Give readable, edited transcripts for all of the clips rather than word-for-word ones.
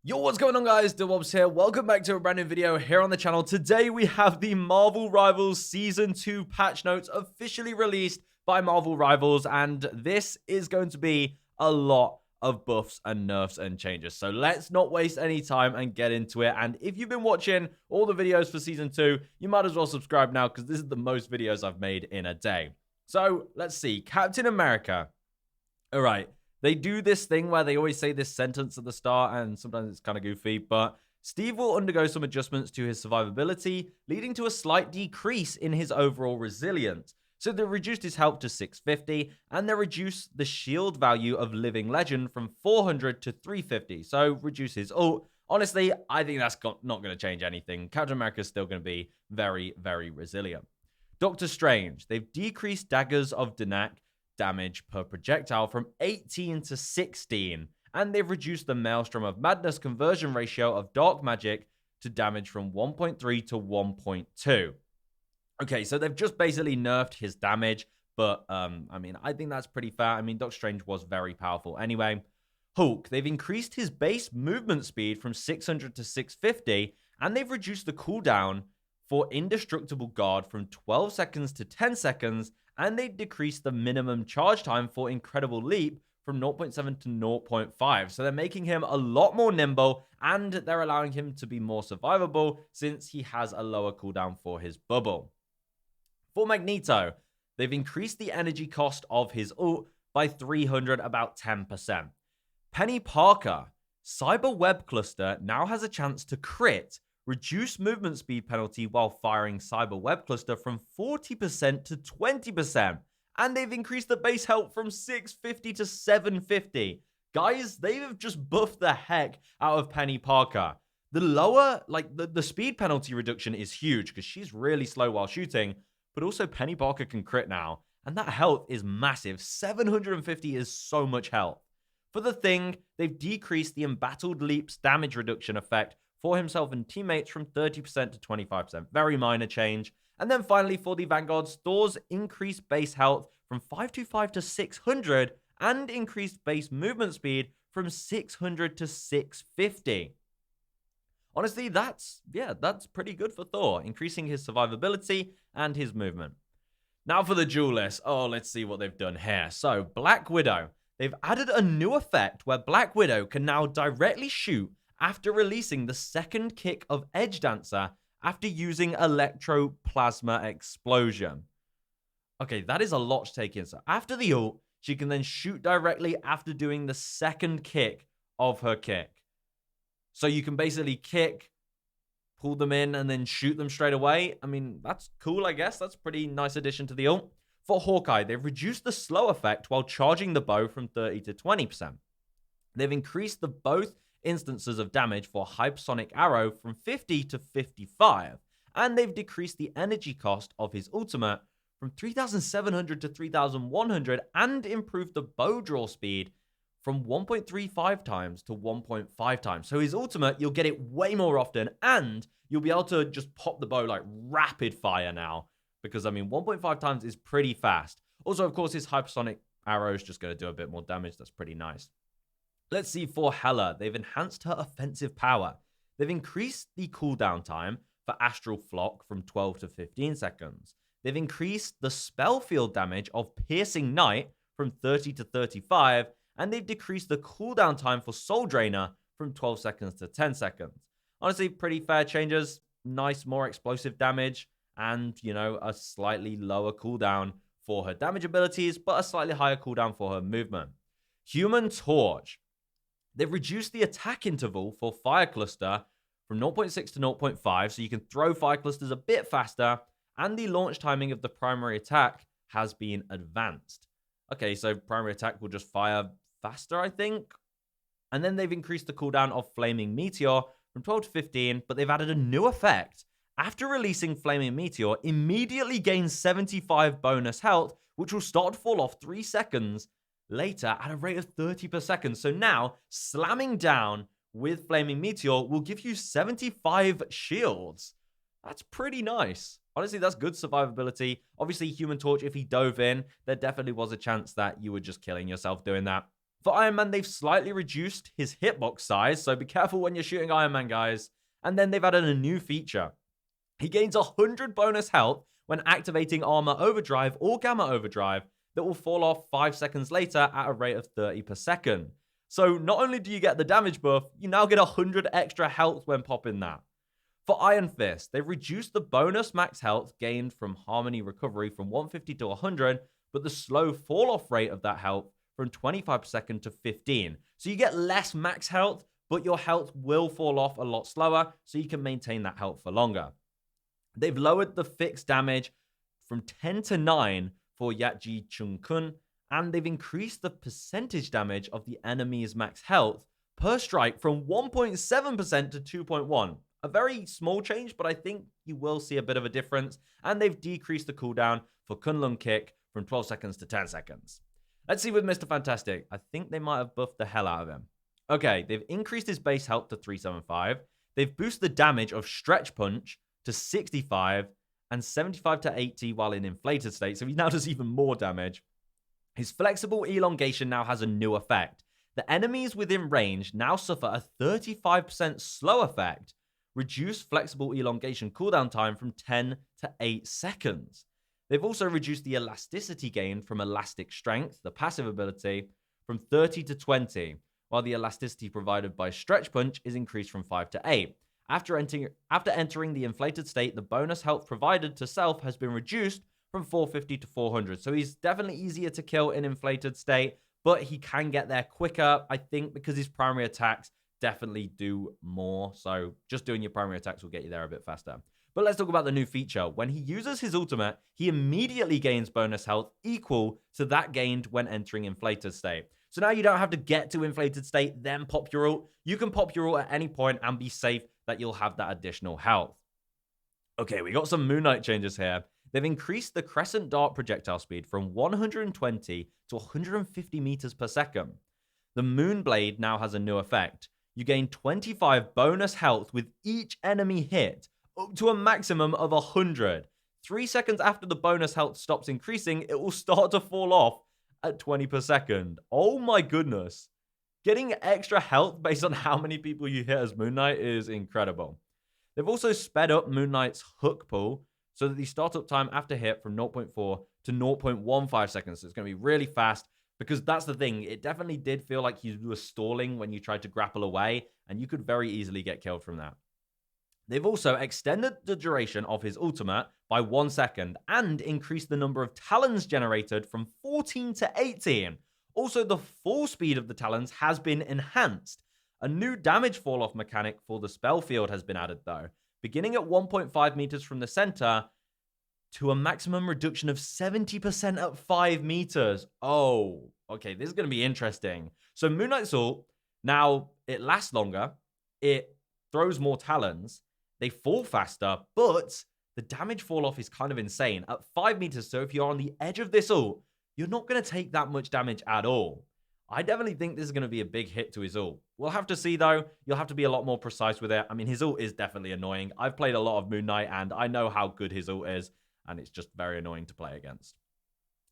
Yo, what's going on, guys? Dewobs here. Welcome back to a brand new video here on the channel. Today we have the Marvel Rivals Season 2 patch notes officially released by Marvel Rivals, and this is going to be a lot of buffs and nerfs and changes. So let's not waste any time and get into it. And if you've been watching all the videos for Season 2, you might as well subscribe now because this is the most videos I've made in a day. So let's see. Captain America. All right. They do this thing where they always say this sentence at the start, and sometimes it's kind of goofy, but Steve will undergo some adjustments to his survivability, leading to a slight decrease in his overall resilience. So they reduced his health to 650, and they reduced the shield value of Living Legend from 400 to 350, so reduce his ult. Honestly, I think that's not going to change anything. Captain America is still going to be very, very resilient. Doctor Strange, they've decreased daggers of Danak damage per projectile from 18 to 16, and they've reduced the Maelstrom of Madness conversion ratio of dark magic to damage from 1.3 to 1.2. Okay, so they've just basically nerfed his damage, but I mean, I think that's pretty fair. I mean, Doctor Strange was very powerful anyway. Hulk, they've increased his base movement speed from 600 to 650, and they've reduced the cooldown for Indestructible Guard from 12 seconds to 10 seconds, and they decreased the minimum charge time for Incredible Leap from 0.7 to 0.5. So they're making him a lot more nimble, and they're allowing him to be more survivable since he has a lower cooldown for his bubble. For Magneto, they've increased the energy cost of his ult by 300, about 10%. Peni Parker, Cyber Web Cluster now has a chance to crit, reduce movement speed penalty while firing Cyber Web Cluster from 40% to 20%. And they've increased the base health from 650 to 750. Guys, they've just buffed the heck out of Peni Parker. The lower, the speed penalty reduction is huge because she's really slow while shooting, but also Peni Parker can crit now. And that health is massive. 750 is so much health. For the Thing, they've decreased the Embattled Leap's damage reduction effect for himself and teammates from 30% to 25%. Very minor change. And then finally, for the Vanguards, Thor's increased base health from 525 to 600 and increased base movement speed from 600 to 650. Honestly, that's pretty good for Thor, increasing his survivability and his movement. Now for the duelist. Oh, let's see what they've done here. So, Black Widow. They've added a new effect where Black Widow can now directly shoot after releasing the second kick of Edge Dancer after using Electroplasma Explosion. Okay, that is a lot to take in. So after the ult, she can then shoot directly after doing the second kick of her kick. So you can basically kick, pull them in, and then shoot them straight away. I mean, that's cool, I guess. That's a pretty nice addition to the ult. For Hawkeye, they've reduced the slow effect while charging the bow from 30 to 20%. They've increased the both instances of damage for Hypersonic Arrow from 50 to 55, and they've decreased the energy cost of his ultimate from 3,700 to 3,100 and improved the bow draw speed from 1.35 times to 1.5 times. So his ultimate, you'll get it way more often, and you'll be able to just pop the bow like rapid fire now, because I mean 1.5 times is pretty fast. Also, of course, his Hypersonic Arrow is just going to do a bit more damage. That's pretty nice. Let's see for Hela. They've enhanced her offensive power. They've increased the cooldown time for Astral Flock from 12 to 15 seconds. They've increased the spell field damage of Piercing Knight from 30 to 35. And they've decreased the cooldown time for Soul Drainer from 12 seconds to 10 seconds. Honestly, pretty fair changes. Nice, more explosive damage. And, you know, a slightly lower cooldown for her damage abilities, but a slightly higher cooldown for her movement. Human Torch. They've reduced the attack interval for Fire Cluster from 0.6 to 0.5, so you can throw Fire Clusters a bit faster, and the launch timing of the primary attack has been advanced. Okay, so primary attack will just fire faster, I think. And then they've increased the cooldown of Flaming Meteor from 12 to 15, but they've added a new effect. After releasing Flaming Meteor, immediately gains 75 bonus health, which will start to fall off 3 seconds later at a rate of 30 per second. So now, slamming down with Flaming Meteor will give you 75 shields. That's pretty nice. Honestly, that's good survivability. Obviously, Human Torch, if he dove in, there definitely was a chance that you were just killing yourself doing that. For Iron Man, they've slightly reduced his hitbox size, so be careful when you're shooting Iron Man, guys. And then they've added a new feature. He gains 100 bonus health when activating Armor Overdrive or Gamma Overdrive that will fall off 5 seconds later at a rate of 30 per second. So not only do you get the damage buff, you now get 100 extra health when popping that. For Iron Fist, they've reduced the bonus max health gained from Harmony Recovery from 150 to 100, but the slow fall-off rate of that health from 25 per second to 15. So you get less max health, but your health will fall off a lot slower, so you can maintain that health for longer. They've lowered the fixed damage from 10 to 9 for Yatji Chung Kun, and they've increased the percentage damage of the enemy's max health per strike from 1.7% to 2.1%. A very small change, but I think you will see a bit of a difference. And they've decreased the cooldown for Kunlun Kick from 12 seconds to 10 seconds. Let's see with Mr. Fantastic. I think they might have buffed the hell out of him. Okay, they've increased his base health to 375. They've boosted the damage of Stretch Punch to 65 and 75 to 80 while in inflated state. So he now does even more damage. His flexible elongation now has a new effect. The enemies within range now suffer a 35% slow effect, reduced flexible elongation cooldown time from 10 to 8 seconds. They've also reduced the elasticity gain from Elastic Strength, the passive ability, from 30 to 20, while the elasticity provided by Stretch Punch is increased from 5 to 8. After entering the inflated state, the bonus health provided to self has been reduced from 450 to 400. So he's definitely easier to kill in inflated state, but he can get there quicker, I think, because his primary attacks definitely do more. So just doing your primary attacks will get you there a bit faster. But let's talk about the new feature. When he uses his ultimate, he immediately gains bonus health equal to that gained when entering inflated state. So now you don't have to get to inflated state, then pop your ult. You can pop your ult at any point and be safe that you'll have that additional health. Okay, we got some Moon Knight changes here. They've increased the Crescent Dart projectile speed from 120 to 150 meters per second. The Moonblade now has a new effect. You gain 25 bonus health with each enemy hit, up to a maximum of 100. 3 seconds after the bonus health stops increasing, it will start to fall off at 20 per second. Oh my goodness. Getting extra health based on how many people you hit as Moon Knight is incredible. They've also sped up Moon Knight's hook pull so that the startup time after hit from 0.4 to 0.15 seconds. So it's going to be really fast because that's the thing. It definitely did feel like you were stalling when you tried to grapple away, and you could very easily get killed from that. They've also extended the duration of his ultimate by 1 second and increased the number of talons generated from 14 to 18. Also, the full speed of the talons has been enhanced. A new damage fall-off mechanic for the spell field has been added, though, beginning at 1.5 meters from the center to a maximum reduction of 70% at 5 meters. Oh, okay, this is going to be interesting. So Moon Knight's ult, now it lasts longer, it throws more talons, they fall faster, but the damage fall-off is kind of insane. At 5 meters, so if you're on the edge of this ult, you're not going to take that much damage at all. I definitely think this is going to be a big hit to his ult. We'll have to see, though. You'll have to be a lot more precise with it. I mean, his ult is definitely annoying. I've played a lot of Moon Knight, and I know how good his ult is, and it's just very annoying to play against.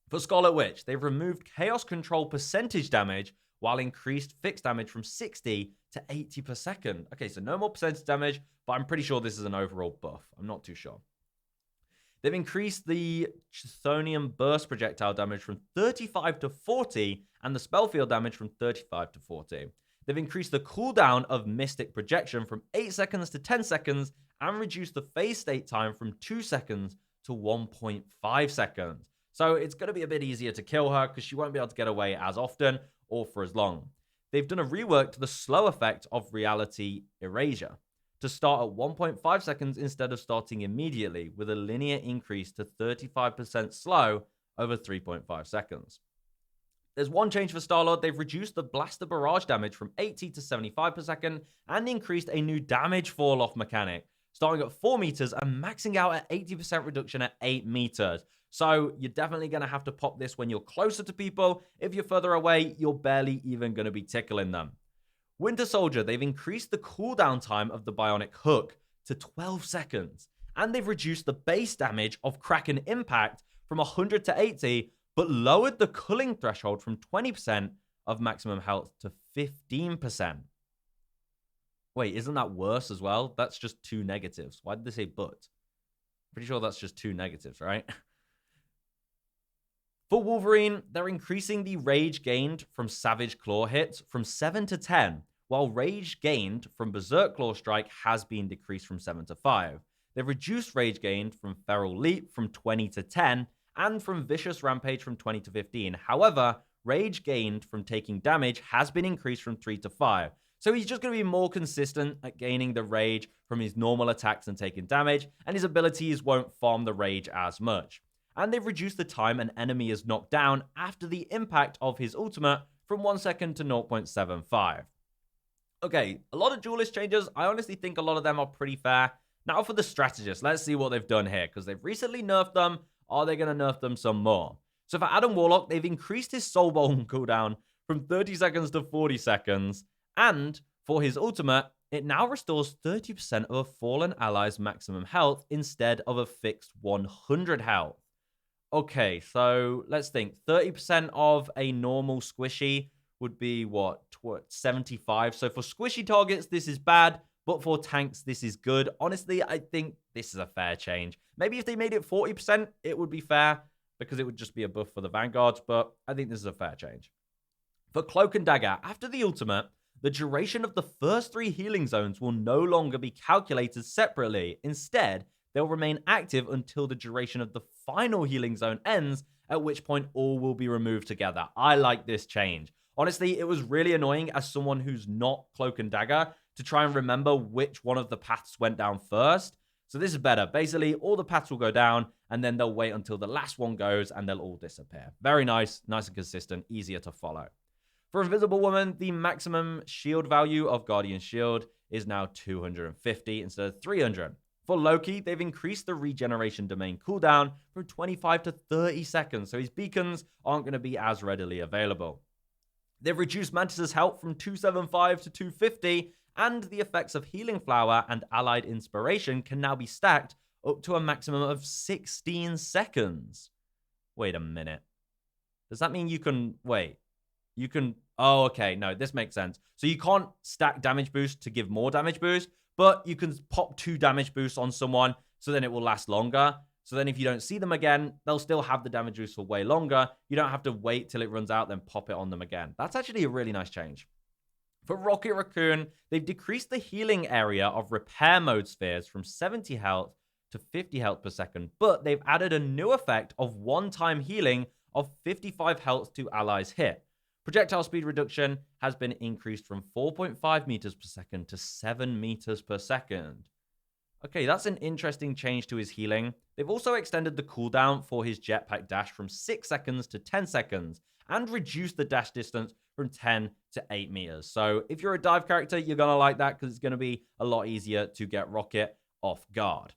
For Scarlet Witch, they've removed Chaos Control percentage damage while increased fixed damage from 60 to 80 per second. Okay, so no more percentage damage, but I'm pretty sure this is an overall buff. I'm not too sure. They've increased the Chthonium Burst projectile damage from 35 to 40 and the spell field damage from 35 to 40. They've increased the cooldown of Mystic Projection from 8 seconds to 10 seconds and reduced the phase state time from 2 seconds to 1.5 seconds. So it's going to be a bit easier to kill her because she won't be able to get away as often or for as long. They've done a rework to the slow effect of Reality Erasure to start at 1.5 seconds instead of starting immediately, with a linear increase to 35% slow over 3.5 seconds. There's one change for Star-Lord. They've reduced the Blaster Barrage damage from 80 to 75 per second and increased a new damage fall-off mechanic, starting at 4 meters and maxing out at 80% reduction at 8 meters. So you're definitely going to have to pop this when you're closer to people. If you're further away, you're barely even going to be tickling them. Winter Soldier, they've increased the cooldown time of the Bionic Hook to 12 seconds, and they've reduced the base damage of Kraken Impact from 100 to 80, but lowered the culling threshold from 20% of maximum health to 15%. Wait, isn't that worse as well? That's just 2 negatives. Why did they say but? Pretty sure that's just 2 negatives, right? For Wolverine, they're increasing the rage gained from Savage Claw hits from 7 to 10, while rage gained from Berserk Claw Strike has been decreased from 7 to 5. They've reduced rage gained from Feral Leap from 20 to 10, and from Vicious Rampage from 20 to 15. However, rage gained from taking damage has been increased from 3 to 5. So he's just going to be more consistent at gaining the rage from his normal attacks and taking damage, and his abilities won't farm the rage as much. And they've reduced the time an enemy is knocked down after the impact of his ultimate from 1 second to 0.75. Okay, a lot of duelist changes. I honestly think a lot of them are pretty fair. Now for the strategists, let's see what they've done here, because they've recently nerfed them. Are they going to nerf them some more? So for Adam Warlock, they've increased his Soul Bone cooldown from 30 seconds to 40 seconds. And for his ultimate, it now restores 30% of a fallen ally's maximum health instead of a fixed 100 health. Okay, so let's think. 30% of a normal squishy would be what 75. So for squishy targets, this is bad. But for tanks, this is good. Honestly, I think this is a fair change. Maybe if they made it 40%, it would be fair, because it would just be a buff for the Vanguards. But I think this is a fair change. For Cloak and Dagger, after the ultimate, the duration of the first 3 healing zones will no longer be calculated separately. Instead, they'll remain active until the duration of the final healing zone ends, at which point all will be removed together. I like this change. Honestly, it was really annoying as someone who's not Cloak and Dagger to try and remember which one of the paths went down first. So this is better. Basically, all the paths will go down, and then they'll wait until the last one goes, and they'll all disappear. Very nice, nice and consistent, easier to follow. For Invisible Woman, the maximum shield value of Guardian Shield is now 250 instead of 300. For Loki, they've increased the regeneration domain cooldown from 25 to 30 seconds, so his beacons aren't going to be as readily available. They've reduced Mantis' health from 275 to 250, and the effects of Healing Flower and Allied Inspiration can now be stacked up to a maximum of 16 seconds. Wait a minute. Does that mean you can... Wait. You can... Oh, okay. No, this makes sense. So you can't stack damage boost to give more damage boost, but you can pop 2 damage boosts on someone, so then it will last longer. So then if you don't see them again, they'll still have the damage boost for way longer. You don't have to wait till it runs out, then pop it on them again. That's actually a really nice change. For Rocket Raccoon, they've decreased the healing area of repair mode spheres from 70 health to 50 health per second, but they've added a new effect of one-time healing of 55 health to allies hit. Projectile speed reduction has been increased from 4.5 meters per second to 7 meters per second. Okay, that's an interesting change to his healing. They've also extended the cooldown for his jetpack dash from 6 seconds to 10 seconds and reduced the dash distance from 10 to 8 meters. So if you're a dive character, you're going to like that because it's going to be a lot easier to get Rocket off guard.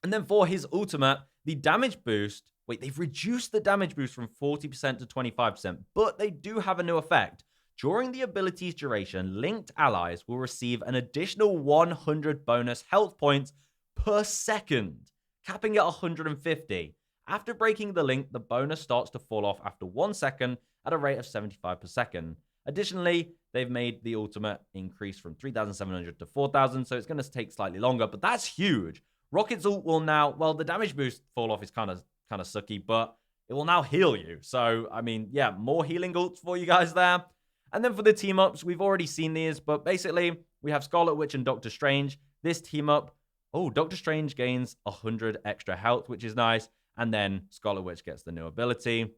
And then for his ultimate, the damage boost... Wait, they've reduced the damage boost from 40% to 25%, but they do have a new effect. During the ability's duration, linked allies will receive an additional 100 bonus health points per second, capping at 150. After breaking the link, the bonus starts to fall off after 1 second at a rate of 75 per second. Additionally, they've made the ultimate increase from 3,700 to 4,000, so it's going to take slightly longer, but that's huge. Rocket's ult will now, well, the damage boost fall off is kind of sucky, but it will now heal you. So, I mean, yeah, more healing ults for you guys there. And then for the team-ups, we've already seen these, but basically, we have Scarlet Witch and Doctor Strange. This team-up, Doctor Strange gains 100 extra health, which is nice, and then Scarlet Witch gets the new ability.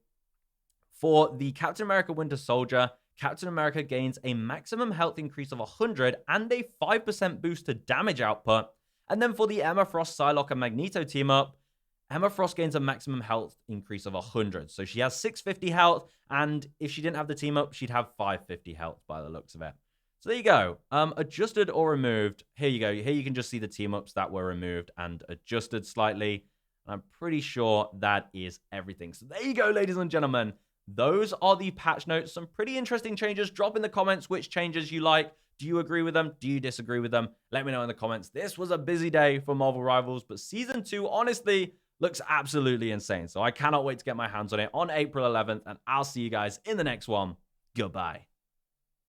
For the Captain America Winter Soldier, Captain America gains a maximum health increase of 100 and a 5% boost to damage output. And then for the Emma Frost, Psylocke, and Magneto team-up, Emma Frost gains a maximum health increase of 100. So she has 650 health, and if she didn't have the team up, she'd have 550 health by the looks of it. So there you go. Adjusted or removed. Here you go. Here you can just see the team ups that were removed and adjusted slightly. I'm pretty sure that is everything. So there you go, ladies and gentlemen. Those are the patch notes. Some pretty interesting changes. Drop in the comments which changes you like. Do you agree with them? Do you disagree with them? Let me know in the comments. This was a busy day for Marvel Rivals, but Season 2, honestly, looks absolutely insane. So I cannot wait to get my hands on it on April 11th, and I'll see you guys in the next one. Goodbye.